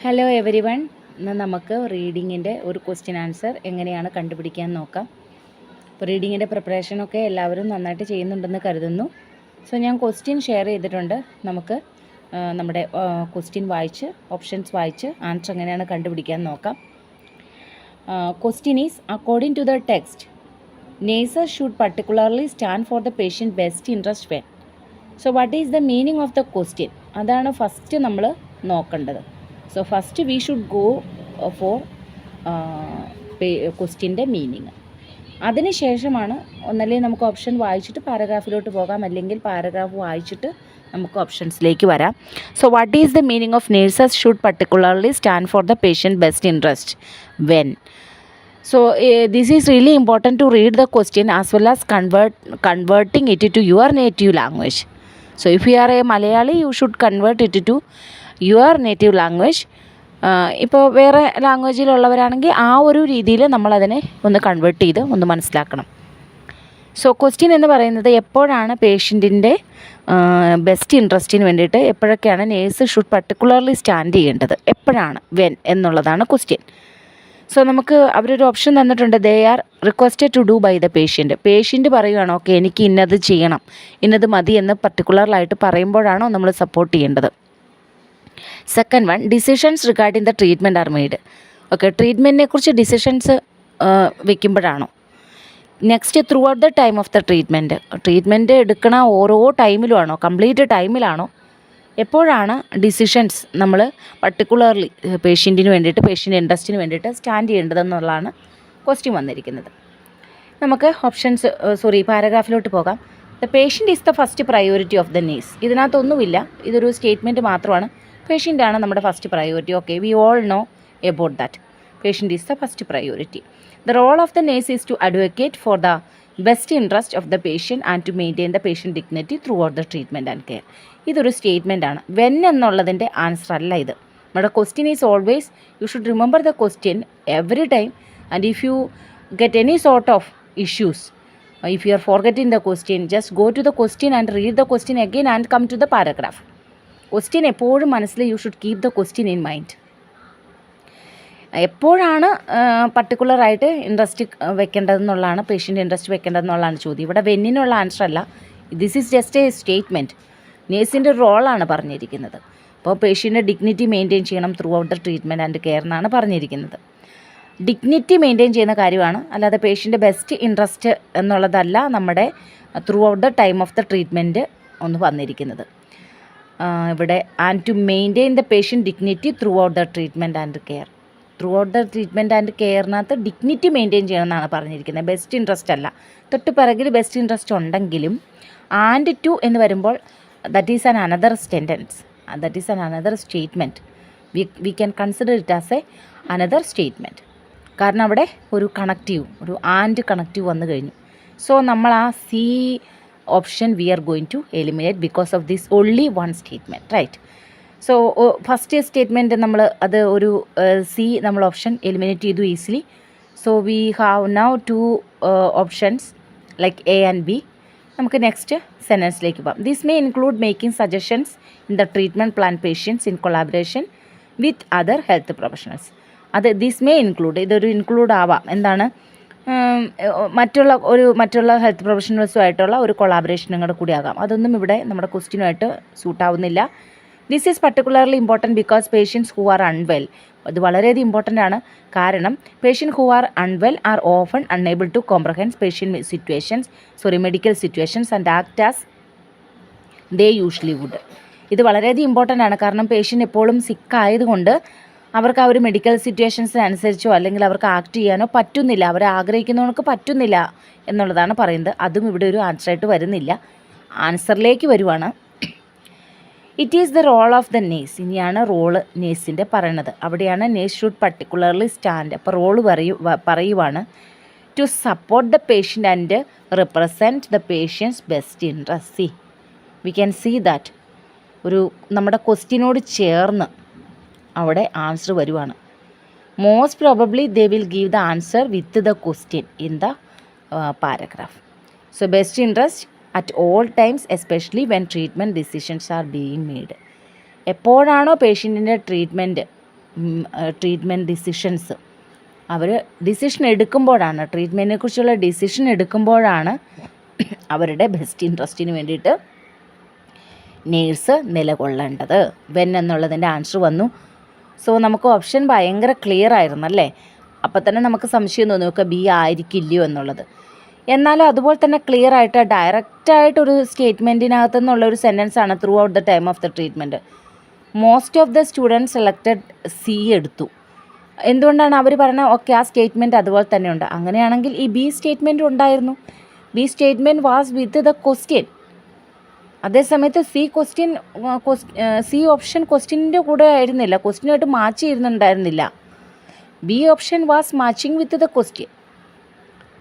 Hello every one. ഇന്ന് നമുക്ക് റീഡിങ്ങിൻ്റെ ഒരു ക്വസ്റ്റ്യൻ ആൻസർ എങ്ങനെയാണ് കണ്ടുപിടിക്കാൻ നോക്കാം. അപ്പോൾ റീഡിങ്ങിൻ്റെ പ്രിപ്പറേഷനൊക്കെ എല്ലാവരും നന്നായിട്ട് ചെയ്യുന്നുണ്ടെന്ന് കരുതുന്നു. സോ ഞാൻ ക്വസ്റ്റ്യൻ ഷെയർ ചെയ്തിട്ടുണ്ട്. നമുക്ക് നമ്മുടെ ക്വസ്റ്റ്യൻ വായിച്ച് ഓപ്ഷൻസ് വായിച്ച് ആൻസർ എങ്ങനെയാണ് കണ്ടുപിടിക്കാൻ നോക്കാം. Question is according to the text nurses should particularly stand for the patient best interest when. So what is the meaning of the question? അതാണ് ഫസ്റ്റ് നമ്മൾ നോക്കേണ്ടത്. So first we should go for ക്വസ്റ്റ്യൻ്റെ meaning. അതിനുശേഷമാണ് ഒന്നല്ലെങ്കിൽ നമുക്ക് option വായിച്ചിട്ട് പാരഗ്രാഫിലോട്ട് പോകാം, അല്ലെങ്കിൽ പാരഗ്രാഫ് വായിച്ചിട്ട് നമുക്ക് ഓപ്ഷൻസിലേക്ക് വരാം. So what is the meaning of nurses should particularly stand for the patient best interest when. So this is really important to read the question as well as converting it to your native language. So if you are a Malayali, you should convert it to your native language. ഇപ്പോൾ വേറെ ലാംഗ്വേജിലുള്ളവരാണെങ്കിൽ ആ ഒരു രീതിയിൽ നമ്മളതിനെ ഒന്ന് convert ചെയ്ത് ഒന്ന് മനസ്സിലാക്കണം. സോ ക്വസ്റ്റ്യൻ എന്ന് പറയുന്നത് എപ്പോഴാണ് പേഷ്യൻറ്റിൻ്റെ ബെസ്റ്റ് ഇൻട്രസ്റ്റിന് വേണ്ടിയിട്ട് എപ്പോഴൊക്കെയാണ് നേഴ്സ് ഷുഡ് പർട്ടിക്കുലർലി സ്റ്റാൻഡ് ചെയ്യേണ്ടത്, എപ്പോഴാണ്, വെൻ എന്നുള്ളതാണ് ക്വസ്റ്റ്യൻ. സോ നമുക്ക് അവരൊരു ഓപ്ഷൻ തന്നിട്ടുണ്ട്. They are requested to do by the patient. Patient പറയുകയാണ് ഓക്കെ എനിക്ക് ഇന്നത് ചെയ്യണം, ഇന്നത് മതി എന്ന് പർട്ടിക്കുലറായിട്ട് പറയുമ്പോഴാണോ നമ്മൾ സപ്പോർട്ട് ചെയ്യേണ്ടത്. Second one, decisions regarding the treatment are made. Okay, ട്രീറ്റ്മെൻറ്റിനെ കുറിച്ച് ഡിസിഷൻസ് വെക്കുമ്പോഴാണോ. Next, throughout the time of the treatment എടുക്കണ ഓരോ ടൈമിലുമാണോ, കംപ്ലീറ്റ് ടൈമിലാണോ, എപ്പോഴാണ് ഡിസിഷൻസ് നമ്മൾ പർട്ടിക്കുലർലി പേഷ്യൻറ്റിന് വേണ്ടിയിട്ട്, പേഷ്യൻ്റ് ഇൻട്രസ്റ്റിന് വേണ്ടിയിട്ട് സ്റ്റാൻഡ് ചെയ്യേണ്ടതെന്നുള്ളതാണ് ക്വസ്റ്റ്യൻ വന്നിരിക്കുന്നത്. നമുക്ക് പാരഗ്രാഫിലോട്ട് പോകാം. The patient is the first priority of the nurse. ഇതിനകത്തൊന്നുമില്ല, ഇതൊരു സ്റ്റേറ്റ്മെൻറ്റ് മാത്രമാണ്. പേഷ്യൻ്റാണ് നമ്മുടെ first priority. Okay, we all know about that. Patient is the first priority. The role of the nurse is to advocate for the best interest of the patient and to maintain the patient dignity throughout the treatment and care. ഇതൊരു statement ആണ്. When എന്നുള്ളതിൻ്റെ answer അല്ല ഇത്. നമ്മുടെ question is always, you should remember the question every time. And if you get any sort of issues, if you are forgetting the question, just go to the question and read the question again and come to the paragraph. Question എപ്പോഴും മനസ്സിൽ, you should keep the question in mind. എപ്പോഴാണ് പർട്ടിക്കുലറായിട്ട് interest വെക്കേണ്ടതെന്നുള്ളതാണ്, patient interest വെക്കേണ്ടതെന്നുള്ളതാണ് ചോദ്യം. ഇവിടെ വെന്നിനുള്ള answer അല്ല. This is just a statement. നേഴ്സിൻ്റെ റോളാണ് പറഞ്ഞിരിക്കുന്നത്. അപ്പോൾ പേഷ്യൻ്റെ ഡിഗ്നിറ്റി മെയിൻറ്റെയിൻ ചെയ്യണം throughout the treatment and care എന്നാണ് പറഞ്ഞിരിക്കുന്നത്. ഡിഗ്നിറ്റി മെയിൻറ്റെയിൻ ചെയ്യുന്ന കാര്യമാണ്, അല്ലാതെ പേഷ്യൻ്റെ ബെസ്റ്റ് ഇൻട്രസ്റ്റ് എന്നുള്ളതല്ല നമ്മുടെ throughout the time of the treatment ഒന്ന് വന്നിരിക്കുന്നത്. ഇവിടെ and to maintain the patient dignity throughout the treatment and care. Throughout the treatment and കെയറിനകത്ത് ഡിഗ്നിറ്റി മെയിൻറ്റെയിൻ ചെയ്യണമെന്നാണ് പറഞ്ഞിരിക്കുന്നത്, ബെസ്റ്റ് ഇൻട്രസ്റ്റ് അല്ല. തൊട്ട് പിറകിൽ ബെസ്റ്റ് ഇൻട്രസ്റ്റ് ഉണ്ടെങ്കിലും ആൻഡ് ടു എന്ന് വരുമ്പോൾ that is an another sentence, that is an another statement. We can consider it as a another statement. കാരണം അവിടെ ഒരു കണക്റ്റീവ്, ഒരു ആൻഡ് കണക്റ്റീവ് വന്നു കഴിഞ്ഞു. സോ നമ്മൾ ആ C option we are going to eliminate because of this only one statement, right. So first statement നമ്മൾ അത് ഒരു സി നമ്മൾ ഓപ്ഷൻ എലിമിനേറ്റ് ചെയ്തു easily. So we have now two options like A and B. നമുക്ക് next സെൻറ്റൻസിലേക്ക് പോകാം. This may include making suggestions in the treatment plan patients in collaboration with other health professionals. അത് this may include, ഇതൊരു include ആവാം. എന്താണ്, മറ്റുള്ള health പ്രൊഫഷണൽസുമായിട്ടുള്ള ഒരു കൊളാബറേഷനും കൂടി ആകാം. അതൊന്നും ഇവിടെ നമ്മുടെ ക്വസ്റ്റ്യനുമായിട്ട് സൂട്ടാവുന്നില്ല. This is particularly important because patients who are unwell. അത് വളരെയധികം ഇമ്പോർട്ടൻ്റ് ആണ്. കാരണം patient who are unwell are often unable to comprehend medical situations and act as they usually would. ഇത് വളരെയധികം ഇമ്പോർട്ടൻ്റ് ആണ്. കാരണം പേഷ്യൻ്റ് എപ്പോഴും സിക്കായതുകൊണ്ട് അവർക്ക് ആ ഒരു മെഡിക്കൽ സിറ്റുവേഷൻസിനനുസരിച്ചോ അല്ലെങ്കിൽ അവർക്ക് ആക്ട് ചെയ്യാനോ പറ്റുന്നില്ല, അവർ ആഗ്രഹിക്കുന്നവർക്ക് പറ്റുന്നില്ല എന്നുള്ളതാണ് പറയുന്നത്. അതും ഇവിടെ ഒരു ആൻസറായിട്ട് വരുന്നില്ല. ആൻസറിലേക്ക് വരുവാണ്. It is the role of the nurse. ഇനിയാണ് റോള് നേഴ്സിൻ്റെ പറയണത്. അവിടെയാണ് നേഴ്സ് ഷുഡ് പർട്ടിക്കുലർലി സ്റ്റാൻഡ്. അപ്പോൾ റോള് പറയുവാണ് to support the patient and represent the patient's best interest. See we can see that ഒരു നമ്മുടെ ക്വസ്റ്റ്യനോട് ചേർന്ന് അവിടെ ആൻസർ വരുവാണ്. Most probably they will give the answer with the question in the paragraph. So best interest at all times especially when treatment decisions are being made. എപ്പോഴാണോ പേഷ്യൻറ്റിൻ്റെ treatment treatment decisions. അവർ decision എടുക്കുമ്പോഴാണ്, ട്രീറ്റ്മെൻറ്റിനെ കുറിച്ചുള്ള decision എടുക്കുമ്പോഴാണ് അവരുടെ best ഇൻട്രസ്റ്റിന് വേണ്ടിയിട്ട് nurse നിലകൊള്ളേണ്ടത്. When എന്നുള്ളതിൻ്റെ answer വന്നു. So നമുക്ക് option ഭയങ്കര clear ആയിരുന്നു അല്ലേ? അപ്പോൾ തന്നെ നമുക്ക് സംശയം തോന്നി, ഒക്കെ ബി ആയിരിക്കില്ലയോ എന്നുള്ളത്. എന്നാലും അതുപോലെ തന്നെ ക്ലിയർ ആയിട്ട് ഡയറക്റ്റായിട്ടൊരു സ്റ്റേറ്റ്മെൻറ്റിനകത്തു നിന്നുള്ളൊരു സെൻറ്റൻസാണ് throughout the time of the treatment. Most of the students selected C എടുത്തു. എന്തുകൊണ്ടാണ് അവർ പറഞ്ഞത്? ഓക്കെ, ആ സ്റ്റേറ്റ്മെൻറ്റ് അതുപോലെ തന്നെ ഉണ്ട്. അങ്ങനെയാണെങ്കിൽ ഈ ബി സ്റ്റേറ്റ്മെൻറ്റ് ഉണ്ടായിരുന്നു. B statement was with the question. അതേസമയത്ത് സി ഓപ്ഷൻ ക്വസ്റ്റ്യൻ്റെ കൂടെ ആയിരുന്നില്ല, ക്വസ്റ്റ്യനായിട്ട് മാച്ച് ചെയ്യുന്നുണ്ടായിരുന്നില്ല. B option was matching with the question,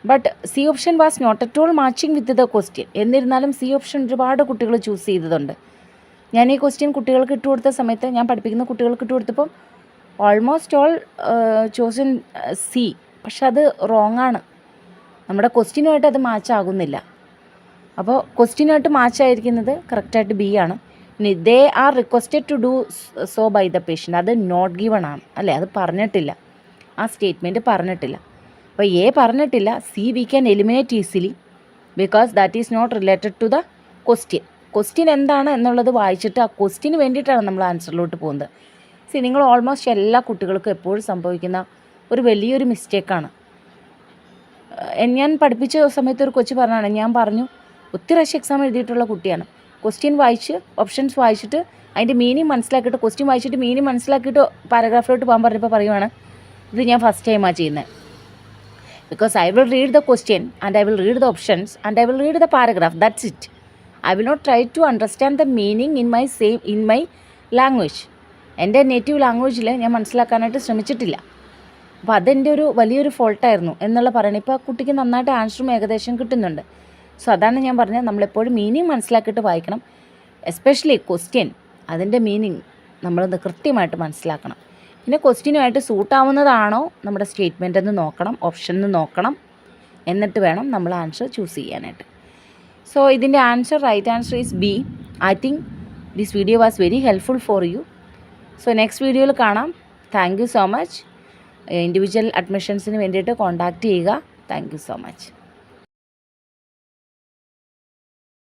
but C option was not at all matching with the question. എന്നിരുന്നാലും സി ഓപ്ഷൻ ഒരുപാട് കുട്ടികൾ ചൂസ് ചെയ്തതുണ്ട്. ഞാൻ ഈ ക്വസ്റ്റ്യൻ കുട്ടികൾക്ക് ഇട്ട് കൊടുത്ത സമയത്ത്, ഞാൻ പഠിപ്പിക്കുന്ന കുട്ടികൾക്ക് ഇട്ട് കൊടുത്തപ്പം ഓൾമോസ്റ്റ് ഓൾ ചോസൻ സി. പക്ഷെ അത് റോങ് ആണ്. നമ്മുടെ ക്വസ്റ്റ്യനുമായിട്ട് അത് മാച്ച് ആകുന്നില്ല. അപ്പോൾ ക്വസ്റ്റ്യനുമായിട്ട് മാച്ച് ആയിരിക്കുന്നത് കറക്റ്റായിട്ട് ബി ആണ്. ഇനി they are requested to do so by the patient, അത് നോട്ട് ഗിവൺ ആണ് അല്ലേ? അത് പറഞ്ഞിട്ടില്ല, ആ സ്റ്റേറ്റ്മെൻറ്റ് പറഞ്ഞിട്ടില്ല. അപ്പോൾ എ പറഞ്ഞിട്ടില്ല. C we can eliminate easily because that is not related to the question. Question എന്താണ് എന്നുള്ളത് വായിച്ചിട്ട് ആ ക്വസ്റ്റ്യന് വേണ്ടിയിട്ടാണ് നമ്മൾ ആൻസറിലോട്ട് പോകുന്നത്. സി, നിങ്ങൾ ഓൾമോസ്റ്റ് എല്ലാ കുട്ടികൾക്കും എപ്പോഴും സംഭവിക്കുന്ന ഒരു വലിയൊരു മിസ്റ്റേക്കാണ്. ഞാൻ പഠിപ്പിച്ച സമയത്ത് ഒരു കൊച്ചു പറഞ്ഞാണ്, ഞാൻ പറഞ്ഞു ഒത്തിരി പ്രാവശ്യം എക്സാം എഴുതിയിട്ടുള്ള കുട്ടിയാണ്. ക്വസ്റ്റ്യൻ വായിച്ച് ഓപ്ഷൻസ് വായിച്ചിട്ട് അതിൻ്റെ മീനിങ് മനസ്സിലാക്കിയിട്ട്, ക്വസ്റ്റ്യൻ വായിച്ചിട്ട് മീനിങ് മനസ്സിലാക്കിയിട്ട് പാരഗ്രാഫിലോട്ട് പോകാൻ പറഞ്ഞപ്പോൾ പറയുവാണ്, ഇത് ഞാൻ ഫസ്റ്റ് ടൈമാണ് ചെയ്യുന്നത്. Because I will read the question and I will read the options and I will read the paragraph, that's it. I will not try to understand the meaning in my language. എൻ്റെ native ലാംഗ്വേജിൽ ഞാൻ മനസ്സിലാക്കാനായിട്ട് ശ്രമിച്ചിട്ടില്ല. അപ്പോൾ അതെൻ്റെ ഒരു വലിയൊരു ഫോൾട്ടായിരുന്നു എന്നുള്ള പറയണം. ഇപ്പോൾ ആ കുട്ടിക്ക് നന്നായിട്ട് ആൻസറും ഏകദേശം കിട്ടുന്നുണ്ട്. സോ അതാണ് ഞാൻ പറഞ്ഞത്, നമ്മളെപ്പോഴും മീനിങ് മനസ്സിലാക്കിയിട്ട് വായിക്കണം. എസ്പെഷ്യലി ക്വസ്റ്റ്യൻ, അതിൻ്റെ മീനിങ് നമ്മളത് കൃത്യമായിട്ട് മനസ്സിലാക്കണം. പിന്നെ ക്വസ്റ്റ്യനുമായിട്ട് സൂട്ടാവുന്നതാണോ നമ്മുടെ സ്റ്റേറ്റ്മെൻ്റ് എന്ന് നോക്കണം, ഓപ്ഷൻ എന്ന് നോക്കണം. എന്നിട്ട് വേണം നമ്മൾ ആൻസർ ചൂസ് ചെയ്യാനായിട്ട്. സോ ഇതിൻ്റെ answer, right answer is B. I think this video was very helpful for you. So next വീഡിയോയിൽ കാണാം. Thank you so much. Individual അഡ്മിഷൻസിന് വേണ്ടിയിട്ട് കോൺടാക്റ്റ് ചെയ്യുക. Thank you so much.